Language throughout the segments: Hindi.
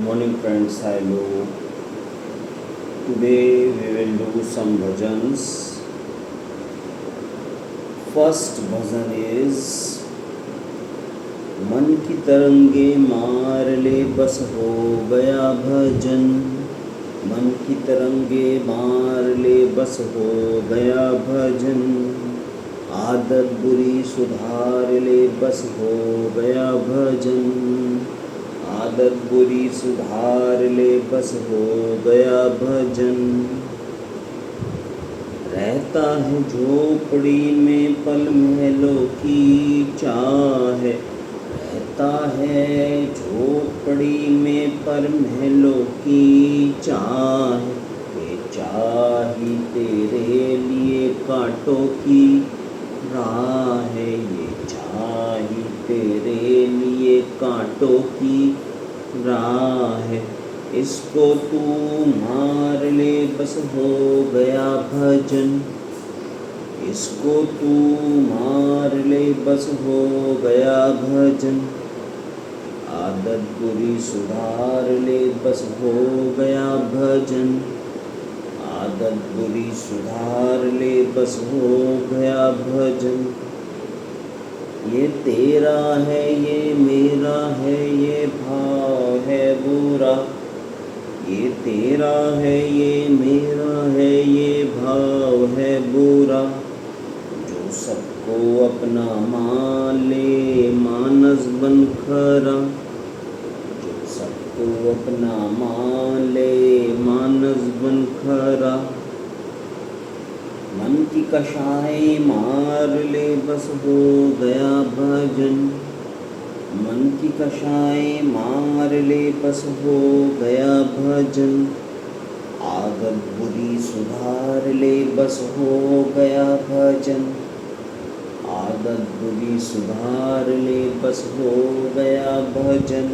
Morning friends, hello. Today we will do some bhajans. First bhajan is मन की तरंगे मार ले बस हो गया भजन। मन की तरंगे मार ले बस हो गया भजन। आदत बुरी सुधार ले बस हो गया भजन। आदत बुरी सुधार ले बस हो गया भजन। रहता है झोपड़ी में पल महलों की चाह। रहता है झोपड़ी में पल महलों की चाह। ये चाही तेरे लिए कांटों की राह है। ये चाही तेरे लिए कांटों की राह है। इसको तू मार ले बस हो गया भजन। इसको तू मार ले बस हो गया भजन। आदत बुरी सुधार ले बस हो गया भजन। आदत बुरी सुधार ले बस हो गया भजन। ये तेरा है ये मेरा है ये भाव है बुरा। ये तेरा है ये मेरा है ये भाव है बुरा। जो सबको अपना मान ले मानस बन खरा। जो सबको अपना मान ले मानस बन खरा। मन की कषाय मार ले बस हो गया भजन। मन की कषाय मार ले बस हो गया भजन। आदत बुरी सुधार ले बस हो गया भजन। आदत बुरी सुधार ले बस हो गया भजन।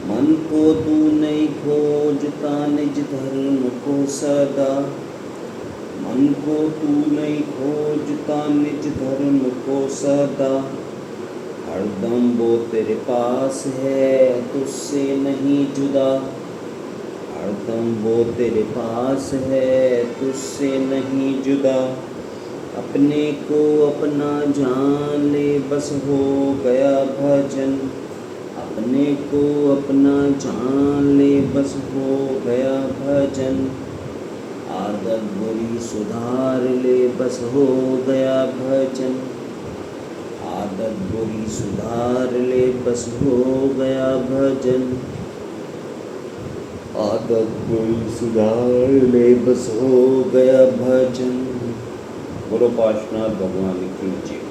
मन को तू नहीं खोजता निज धर्म को सदा। मन को तू नहीं खोजता निज धर्म को सदा। हरदम वो तेरे पास है तुझसे नहीं जुदा। हरदम वो तेरे पास है तुझसे नहीं जुदा। अपने को अपना जान ले बस हो गया भजन। अपने को अपना जान ले बस हो गया भजन। आदत बुरी सुधार ले बस हो गया भजन। आदत बुरी सुधार ले बस हो गया भजन। आदत बुरी सुधार ले बस हो गया भजन। बोलो पार्श्वनाथ भगवान की जय।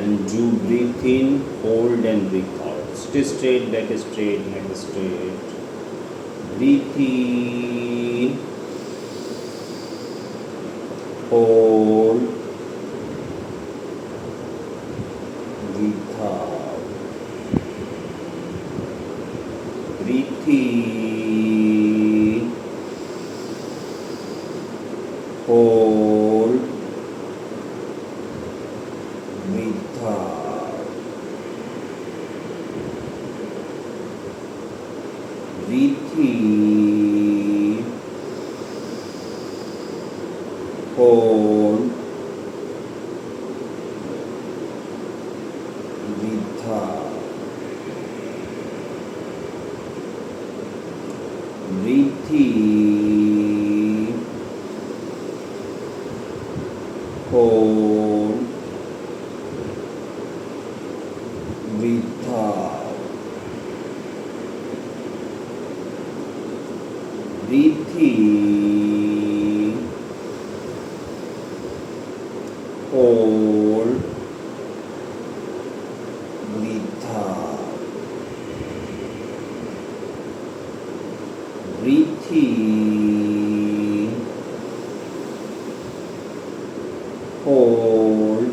And you breathe in, hold and breathe out. Stay straight, back straight, neck straight. Breathe in, hold, breathe out. Breathe in, hold, breathe out. Breathe in, hold, breathe out. Breathe in, hold, breathe out. Breathe in, hold, breathe out. Breathe in, hold,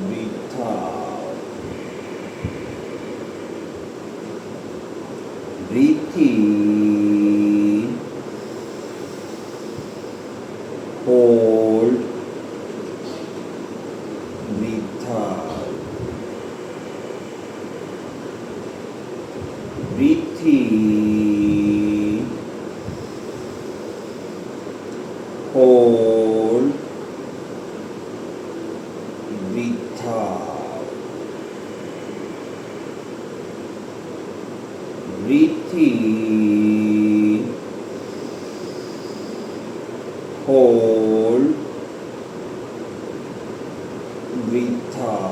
breathe out. Breathe in, hold, breathe out. Breathe in, hold, breathe out. Breathe in, hold, breathe out.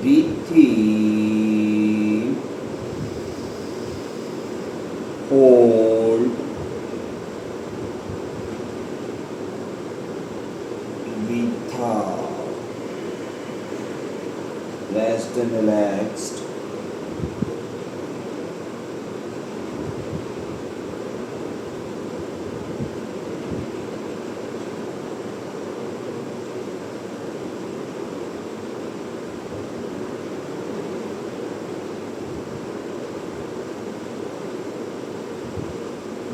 Breathe in, hold, breathe out. Rest and relaxed.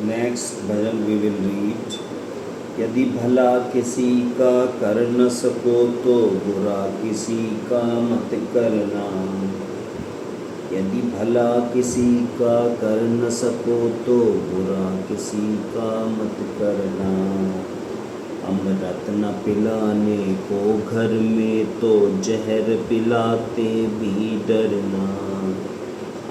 Next bhajan we will read. यदि भला किसी का कर न सको तो बुरा किसी का मत करना। यदि भला किसी का कर न सको तो बुरा किसी का मत करना। अमृत न पिलाने को घर में तो जहर पिलाते भी डरना।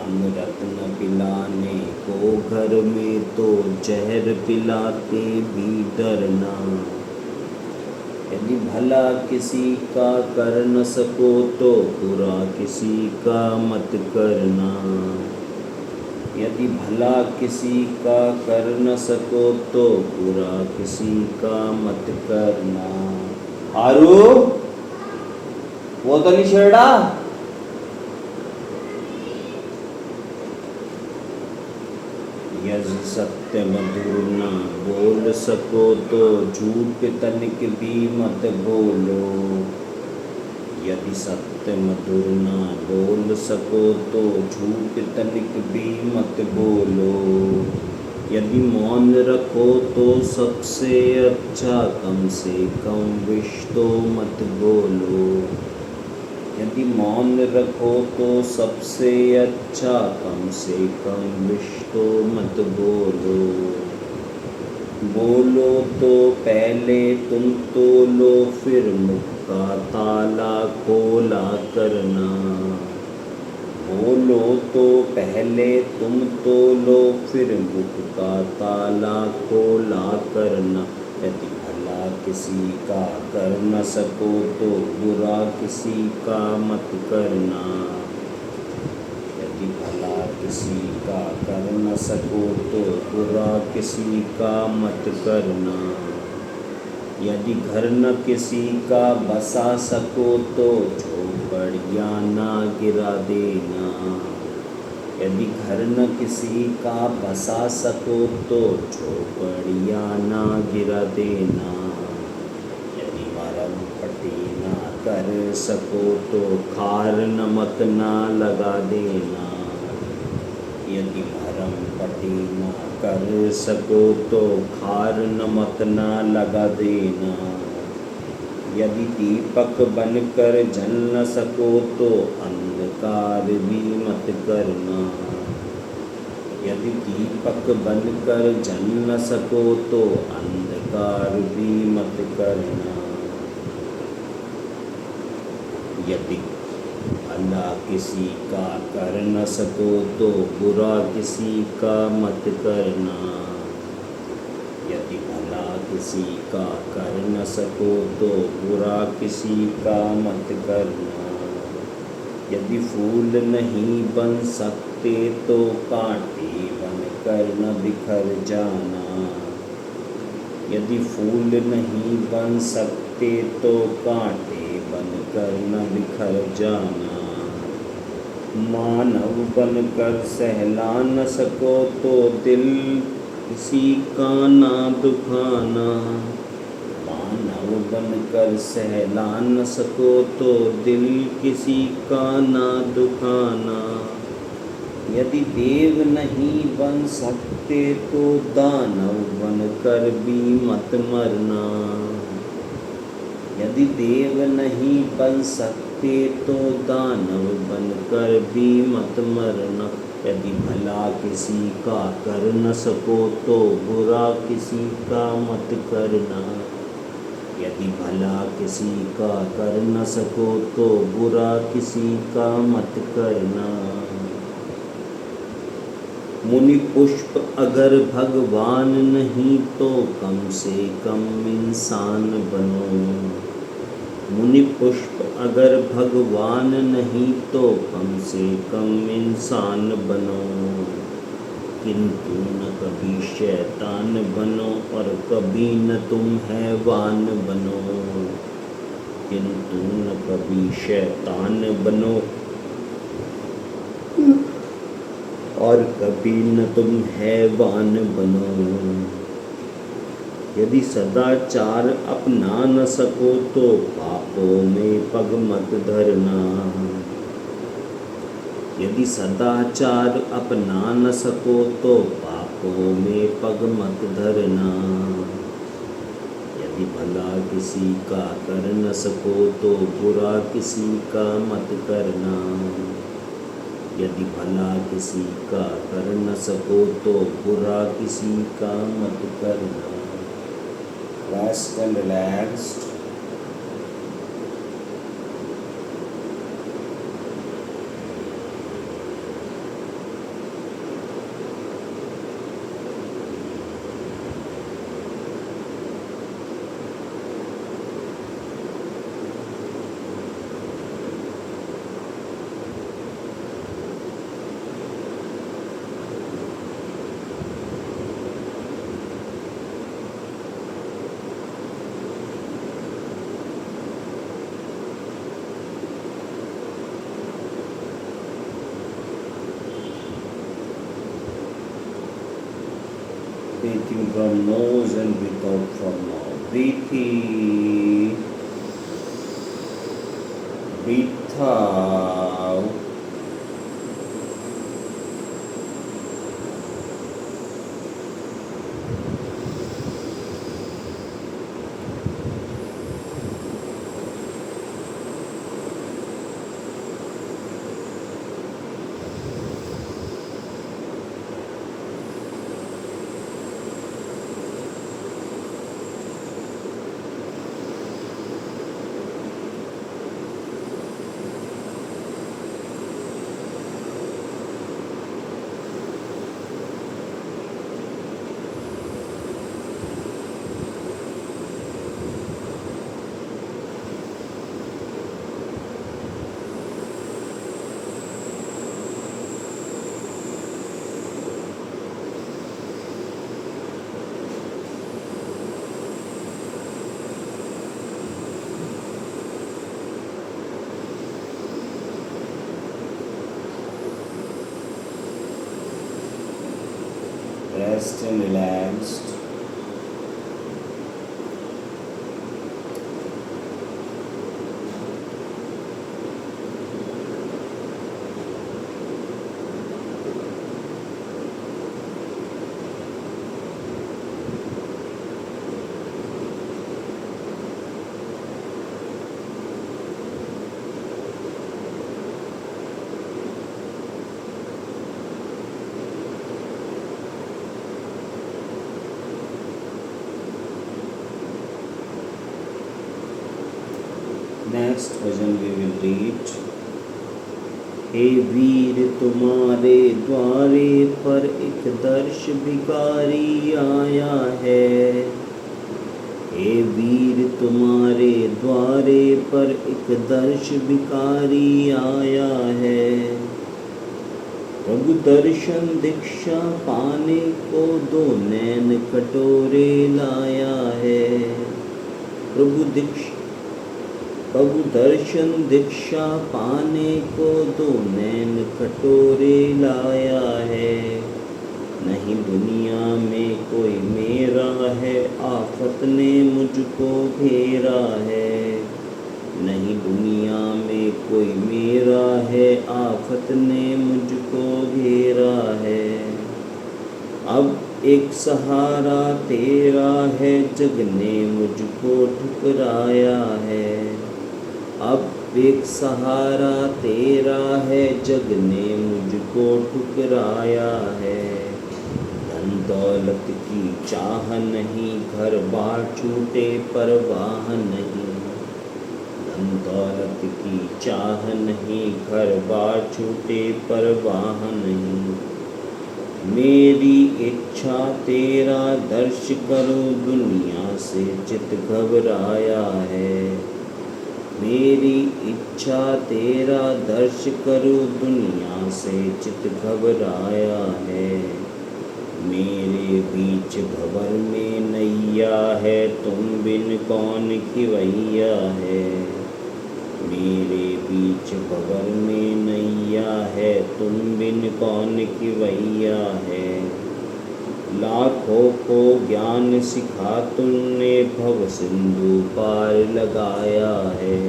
अमृत न पिलाने को घर में तो जहर पिलाते भी डरना। यदि भला किसी का कर न सको तो बुरा किसी का मत करना। यदि भला किसी का कर न सको तो बुरा किसी का मत करना। आरू वो तो नहीं छेड़ा। यदि सत्य मधुर न बोल सको तो झूठ तनिक भी मत बोलो। यदि सत्य मधुर न बोल सको तो झूठ तनिक भी मत बोलो। यदि मौन रखो तो सबसे अच्छा कम से कम विष तो मत बोलो। यदि मौन रखो तो सबसे अच्छा कम से कम विष तो मत बोलो। बोलो तो पहले तुम तोलो फिर मुख का ताला खोला करना। बोलो तो पहले तुम तोलो फिर मुख का ताला खोला करना। यदि भला किसी का कर न सको तो बुरा किसी का मत करना। यदि भला किसी का कर न सको तो बुरा किसी का मत करना। यदि घर न किसी का बसा सको तो झोपड़ियाँ ना गिरा देना। यदि घर न किसी का बसा सको तो झोपड़ियाँ ना गिरा देना। यदि मरम पट्टी ना कर सको तो खार नमक ना लगा देना। यदि मरम पट्टी ना कर सको तो खार नमक ना लगा देना। यदि दीपक बनकर जल न सको तो अंधकार भी मत करना। यदि दीपक बनकर जल न सको तो अंधकार भी मत करना। यदि भला किसी का कर न सको तो बुरा किसी का मत करना। यदि भला किसी का कर न सको तो बुरा किसी का मत करना। यदि फूल नहीं बन सकते तो कांटे बनकर न बिखर जाना। यदि फूल नहीं बन सकते तो कांटे बनकर न बिखर जाना। मानव बनकर सहला न सको तो दिल किसी का ना दुखाना। मानव बनकर सहला न सको तो दिल किसी का ना दुखाना। यदि देव नहीं बन सकते तो दानव बनकर भी मत मरना। यदि देव नहीं बन सकते तो दानव बनकर भी मत मरना। यदि भला किसी का कर न सको तो बुरा किसी का मत करना। यदि भला किसी का कर न सको तो बुरा किसी का मत करना। मुनि पुष्प अगर भगवान नहीं तो कम से कम इंसान बनो। मुनि पुष्प अगर भगवान नहीं तो कम से कम इंसान बनो। किंतु न कभी शैतान बनो और कभी न तुम हैवान बनो। किंतु न कभी शैतान बनो और कभी न तुम हैवान बनो। यदि सदाचार अपना न सको तो पापों में पग मत धरना। यदि सदाचार अपना न सको तो पापों में पग मत धरना। यदि भला किसी का कर न सको तो बुरा किसी का मत करना। यदि भला किसी का कर न सको तो बुरा किसी का मत करना। Rest and relaxed. Breathe in from nose and breathe out from mouth. Breathe in. Breathe out. Rest and relaxed. Next bhajan we will read. हे वीर तुम्हारे द्वारे पर एक दर्श भिखारी आया है। हे वीर तुम्हारे द्वारे पर एक दर्श भिखारी आया है। प्रभु दर्शन दीक्षा पाने को दो नैन कटोरे लाया है। प्रभु दर्शन दीक्षा पाने को दो नैन कटोरे लाया है। नहीं दुनिया में कोई मेरा है, आफत ने मुझको घेरा है। नहीं दुनिया में कोई मेरा है, आफत ने मुझको घेरा है। अब एक सहारा तेरा है, जग ने मुझको ठुकराया है। अब एक सहारा तेरा है, जग ने मुझको ठुकराया है। धन दौलत की चाह नहीं, घर बार छूटे परवाह नहीं। धन दौलत की चाह नहीं, घर बार छूटे परवाह नहीं। मेरी इच्छा तेरा दर्श करो, दुनिया से चित घबराया है। मेरी इच्छा तेरा दर्श करो, दुनिया से चित घबराया है। मेरे बीच भंवर में नैया है, तुम बिन कौन खिवैया है। मेरे बीच भंवर में नैया है, तुम बिन कौन खिवैया है। लाखों को ज्ञान सिखा तुमने, भव सिंधु पार लगाया है।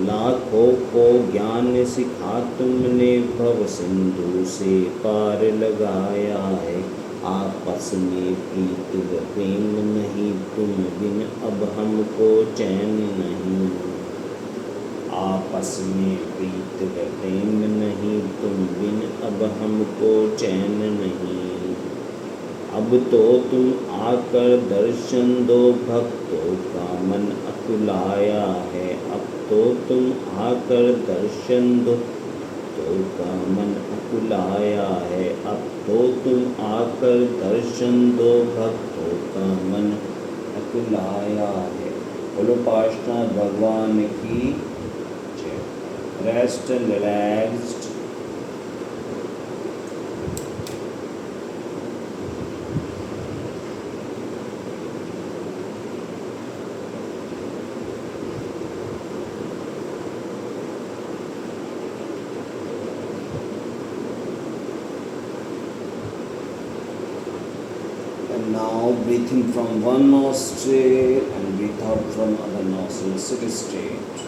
लाखों को ज्ञान सिखा तुमने, भव सिंधु से पार लगाया है। आपस में प्रीत व प्रेम नहीं, तुम बिन अब हमको चैन नहीं। आपस में प्रीत व प्रेम नहीं, तुम बिन अब हमको चैन नहीं। अब तो तुम आकर दर्शन दो, भक्तों का मन अकुलाया है। अब तो तुम आकर दर्शन दो, भक्तों का मन अकुलाया है। अब तो तुम आकर दर्शन दो, भक्तों का मन अकुलाया है। बोलो पार्षनाथ भगवान की जय। Rest and relaxed. Now breathing from one nostril and breathe out from other nostril. Sit straight.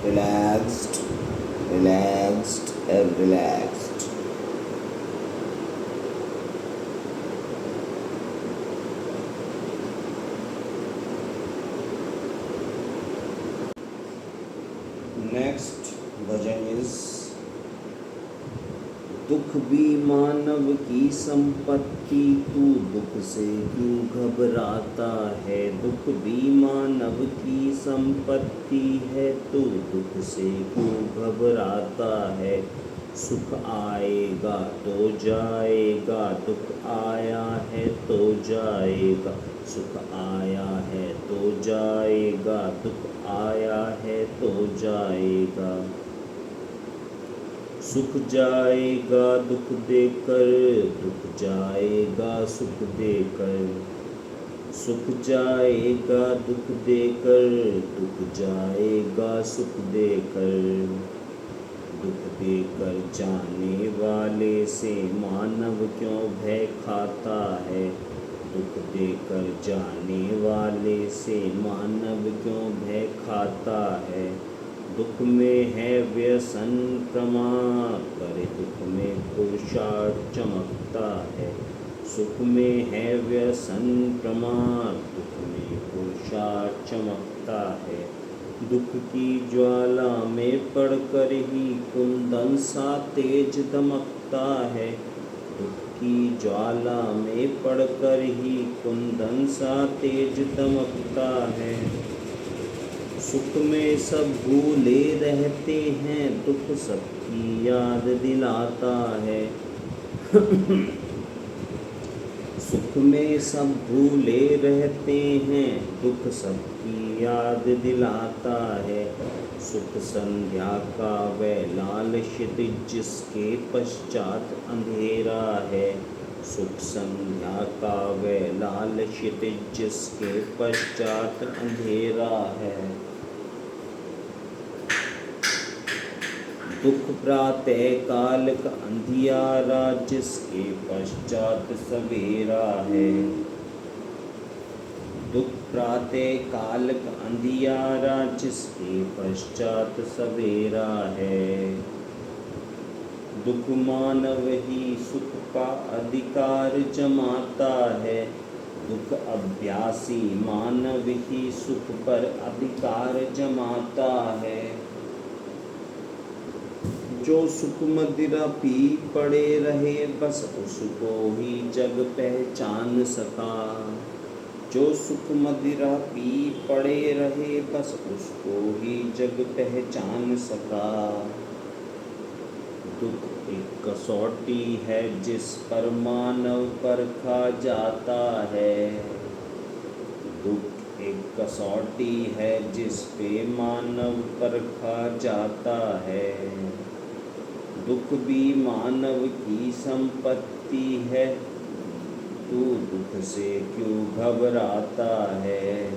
Relaxed, relaxed and relaxed. Next bhajan is दुख भी मानव की संपत्ति, तू दुख से क्यों घबराता है। दुख भी मानव की संपत्ति है, तू दुख से क्यों घबराता है। सुख आएगा तो जाएगा, दुख आया है तो जाएगा। सुख आया है तो जाएगा, दुख आया है तो जाएगा। सुख जाएगा दुख देकर, दुख जाएगा सुख देकर। सुख जाएगा दुख देकर, दुख जाएगा सुख देकर। दुख देकर जाने वाले से मानव क्यों भय खाता है। दुख देकर जाने वाले से मानव क्यों भय खाता है। दुख में है व्यसन क्रमा, करे दुख में पुरुषार्थ चमकता है। सुख में है व्यसन प्रमाद, दुख में पुरुषार्थ चमकता है। दुख की ज्वाला में पड़कर ही कुंदन सा तेज दमकता है। दुख की ज्वाला में पड़कर ही कुंदन सा तेज दमकता है। सुख में सब भूले रहते हैं, दुख सबकी याद दिलाता है। सुख में सब भूले रहते हैं, दुख सबकी याद दिलाता है। सुख संध्या का वह लाल क्षितिज जिसके पश्चात अंधेरा है। सुख संध्या का वह लाल क्षितिज जिसके पश्चात अंधेरा है। दुख प्रातः काल का अंधियारा जिसके पश्चात सवेरा है। दुख प्रातः काल का अंधियारा जिसके पश्चात सवेरा है। दुख मानव ही सुख का अधिकार जमाता है। दुख अभ्यासी मानव ही सुख पर अधिकार जमाता है। जो सुख मदिरा पी पड़े रहे बस उसको ही जग पहचान सका। जो सुख मदिरा पी पड़े रहे बस उसको ही जग पहचान सका। दुख एक कसौटी है जिस पर मानव परखा जाता है। दुख एक कसौटी है जिस पे मानव परखा जाता है। दुख भी मानव की संपत्ति है, तू दुख से क्यों घबराता है।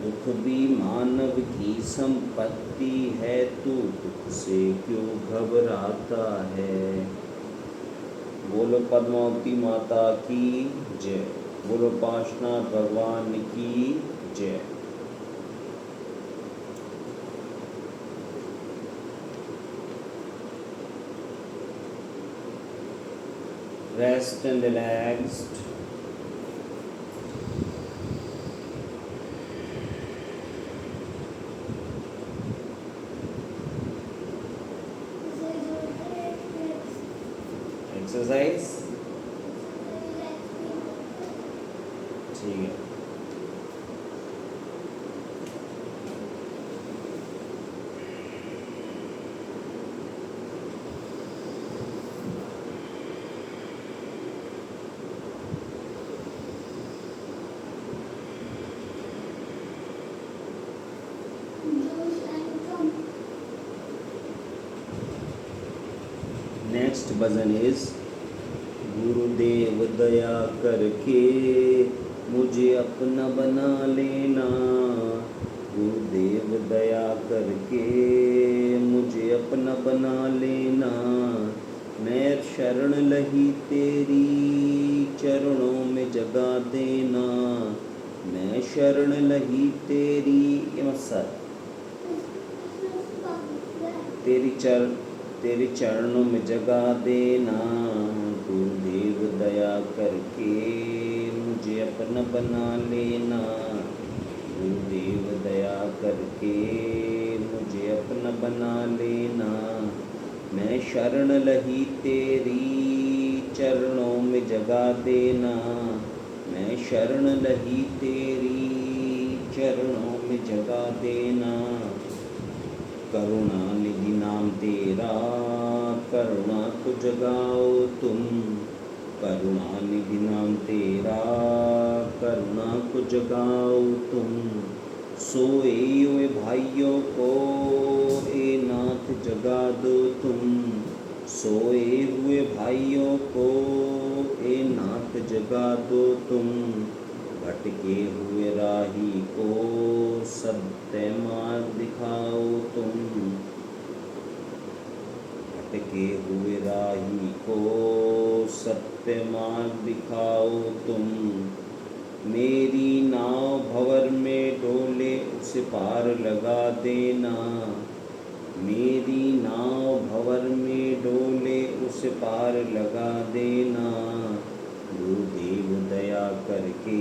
दुख भी मानव की संपत्ति है, तू दुख से क्यों घबराता है। बोलो पद्मावती माता की जय। बोलो पार्श्वनाथ भगवान की जय। Rest and relaxed. Exercise. ठीक है। नेक्स्ट भजन इज गुरुदेव दया करके मुझे अपना बना लेना। गुरुदेव दया करके मुझे अपना बना लेना। मैं शरण लही तेरी चरणों में जगा देना। मैं शरण लही तेरी तेरी चरणों में जगा देना। गुरुदेव दया करके मुझे अपना बना लेना। गुरुदेव दया करके मुझे अपना बना लेना। मैं शरण लही तेरी चरणों में जगा देना। मैं शरण लही तेरी चरणों में जगा देना। करुणा निधि नाम तेरा करुणा को जगाओ तुम। करुणा निधि नाम तेरा करुणा को जगाओ तुम। सोए हुए भाइयों को ए नाथ जगा दो तुम। सोए हुए भाइयों को ए नाथ जगा दो तुम। भटके हुए राही को सत्य मार्ग दिखाओ तुम। भटके हुए राही को सत्य मार्ग दिखाओ तुम। मेरी नाव भंवर में डोले उसे पार लगा देना। मेरी नाव भंवर में डोले उसे पार लगा देना। गुरुदेव दया करके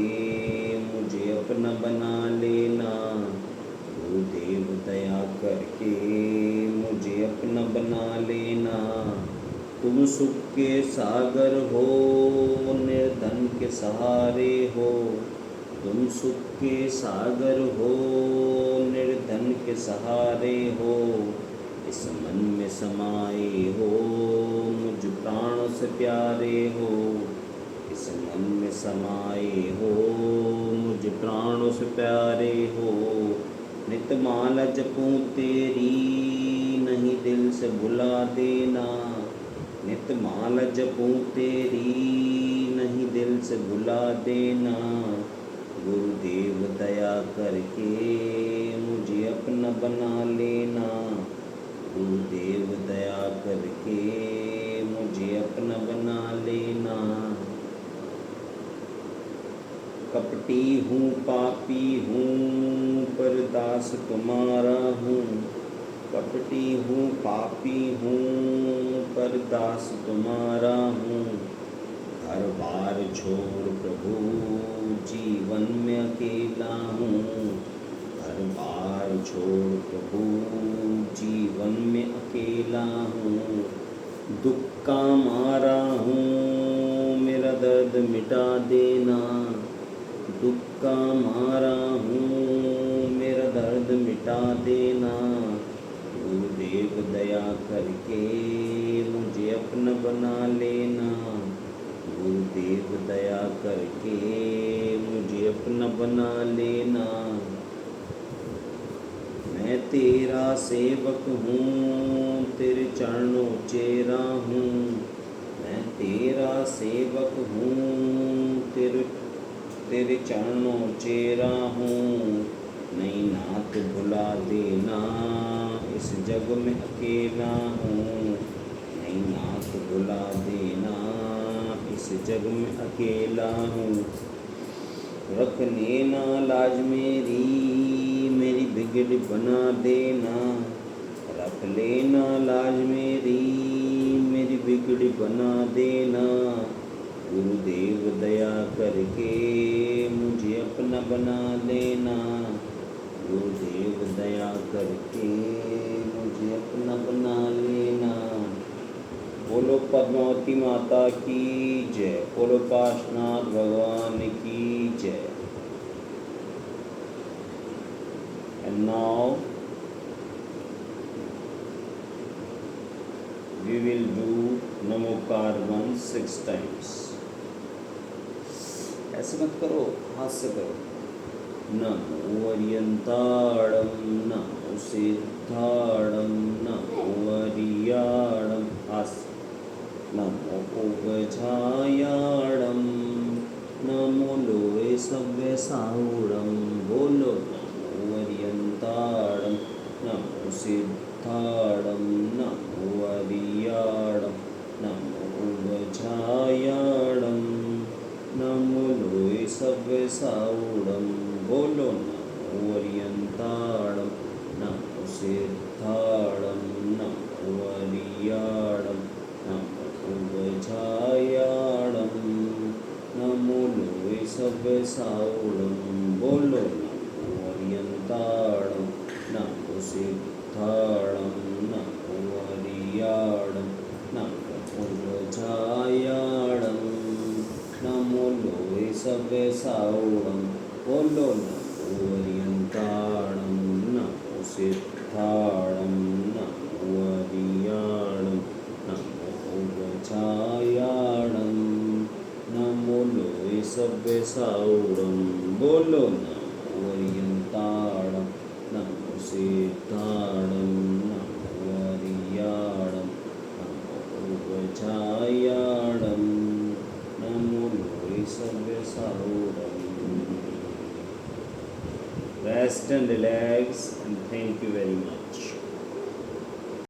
मुझे अपना बना लेना। गुरुदेव दया करके मुझे अपना बना लेना। तुम सुख के सागर हो, निर्धन के सहारे हो। तुम सुख के सागर हो, निर्धन के सहारे हो। इस मन में समाए हो, मुझ प्राणों से प्यारे हो। इस मन में समाए हो, मुझ प्राणों से प्यारे हो। नित माला जपूं तेरी, नहीं दिल से भुला देना। नित माला जपूं तेरी, नहीं दिल से भुला देना। गुरुदेव दया करके मुझे अपना बना लेना। गुरुदेव दया करके मुझे अपना बना लेना। कपटी हूँ पापी हूँ, पर दास तुम्हारा हूँ। कपटी हूँ पापी हूँ, पर दास तुम्हारा हूँ। घर बार छोड़ प्रभु जीवन में अकेला हूँ। घर बार छोड़ प्रभु जीवन में अकेला हूँ। दुख का मारा हूँ, मेरा दर्द मिटा देना। दुख का मारा हूँ, मेरा दर्द मिटा देना। गुरुदेव दया करके मुझे अपना बना लेना। गुरुदेव दया करके मुझे अपना बना लेना। मैं तेरा सेवक हूँ, तेरे चरणों चेरा हूँ। मैं तेरा सेवक हूँ, तेरे चरणों चेरा हूँ। नहीं नाथ भुला देना, इस जग में अकेला हूँ। नहीं नाथ भुला देना, इस जग में अकेला हूँ। रख लेना लाज मेरी बिगड़ बना देना। रख लेना लाज मेरी बिगड़ बना देना। गुरुदेव दया करके मुझे अपना बना लेना। गुरुदेव दया करके मुझे अपना बना लेना। बोलो पद्मावती माता की जय। बोलो काशनाथ भगवान की जय। And now we will do Namokar 6 times. ऐसे मत करो, हाथ से करो। नमो अर्यंताड़ं, नमो सिद्धाड़ं, नमो अर्याड़ं, नमो उगजायाड़ं, नमो लोए सव्य साहुड़ं। बोलो नमो अर्यंताड़ं, नमो सिद्धाड़ं, नमो अर्याड़ं, नमो उगजायाड़ं, नमो लोए सव्य साहुड़ं। बोलो नमो अर्यंताड़ं, नमो सिद्धाड़ं, नमो अर्याड़ं, नमो उगजायाड़ं, नमो लोए सव्य साहुड़ं। बोलो नमो अर्यंताड़ं, नमो सिद्धाड़ं, नमो अर्याड़ं, नमो उगजायाड़ं, नमो लोए सव्य साहुड़ं। बोलो नमो अर्यंताड़ं, नमो सिद्धाड़ं, नमो अर्याड़ं, नमो उगजायाड़ं, नमो लोए सव्य साहुड़ं। बोलो नमो अर्यंताड़ं, नमो सिद्धाड़ं, नमो अर्याड़ं, नमो उगजायाड़ं, नमो लोए सव्य साहुड़ं। Rest and relax, and thank you very much.